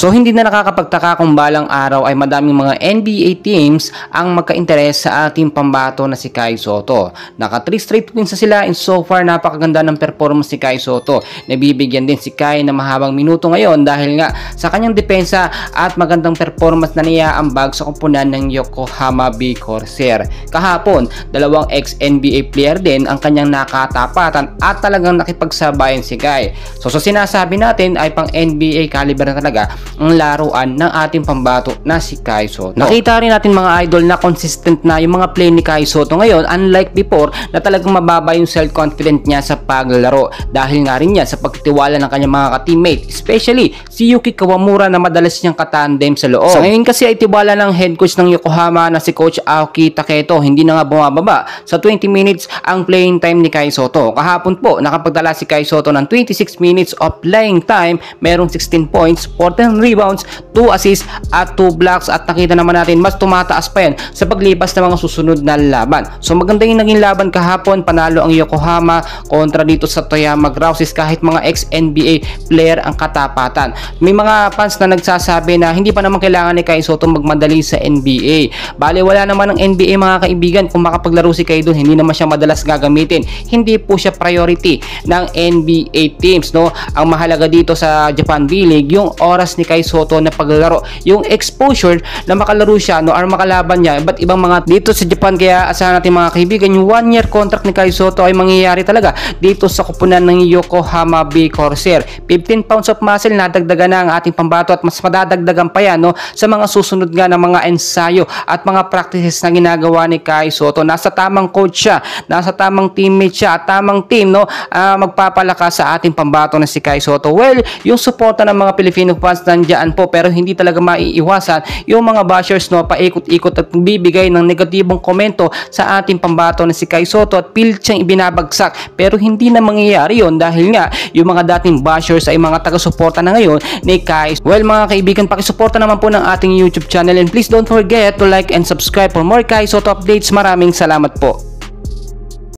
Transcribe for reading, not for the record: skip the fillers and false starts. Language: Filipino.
So hindi na nakakapagtaka kung balang araw ay madaming mga NBA teams ang magka-interes sa ating pambato na si Kai Sotto. Naka 3 straight wins na sila and so far napakaganda ng performance ni Kai Sotto. Nabibigyan din si Kai ng mahabang minuto ngayon dahil nga sa kanyang depensa at magandang performance na niya ang bag sa kumpunan ng Yokohama Bay Corsair. Kahapon, dalawang ex-NBA player din ang kanyang nakatapatan at talagang nakipagsabayan si Kai. So sinasabi natin ay pang NBA caliber na talaga ang laruan ng ating pambato na si Kai Sotto. Nakita rin natin mga idol na consistent na yung mga play ni Kai Sotto ngayon, unlike before na talagang mababa yung self-confidence niya sa paglalaro dahil nga rin yan sa pagtitiwala ng kanyang mga ka-teammate, especially si Yuki Kawamura na madalas niyang katandem sa loob. Sa ngayon kasi ay tiwala ng head coach ng Yokohama na si Coach Aoki Taketo, hindi na nga bumababa sa 20 minutes ang playing time ni Kai Sotto. Kahapon po nakapagdala si Kai Sotto ng 26 minutes of playing time, merong 16 points, 14 rebounds, 2 assists at 2 blocks at nakita naman natin mas tumataas pa yan sa paglipas ng mga susunod na laban. So maganda yung naging laban kahapon, panalo ang Yokohama kontra dito sa Toyama Grouses kahit mga ex-NBA player ang katapatan. May mga fans na nagsasabi na hindi pa naman kailangan ni Kai Sotto magmadali sa NBA. Bale wala naman ng NBA mga kaibigan, kung makapaglaro si Kai doon hindi naman siya madalas gagamitin. Hindi po siya priority ng NBA teams, no? Ang mahalaga dito sa Japan B-League yung oras ni Kai Sotto na paglalaro, yung exposure na makalaro siya, no, or makalaban niya iba't ibang mga dito sa Japan. Kaya asahan natin mga kaibigan yung 1-year contract ni Kai Sotto ay mangyayari talaga dito sa kupunan ng Yokohama Bay Corsair. 15 pounds of muscle na dagdagan na ang ating pambato at mas madadagdagan pa yan, no, sa mga susunod nga ng mga ensayo at mga practices na ginagawa ni Kai Sotto. Nasa tamang coach siya, nasa tamang teammate siya at tamang team, no, magpapalakas sa ating pambato na si Kai Sotto. Well, yung suporta ng mga Filipino fans nandiyan po pero hindi talaga maiiwasan yung mga bashers, no, paikot-ikot at bibigay ng negatibong komento sa ating pambato na si Kai Sotto at pilit siyang ibinabagsak pero hindi na mangyayari yon dahil nga yung mga dating bashers ay mga taga-suporta na ngayon ni Kai. Well mga kaibigan, pakisuporta naman po ng ating YouTube channel and please don't forget to like and subscribe for more Kai Sotto updates. Maraming salamat po.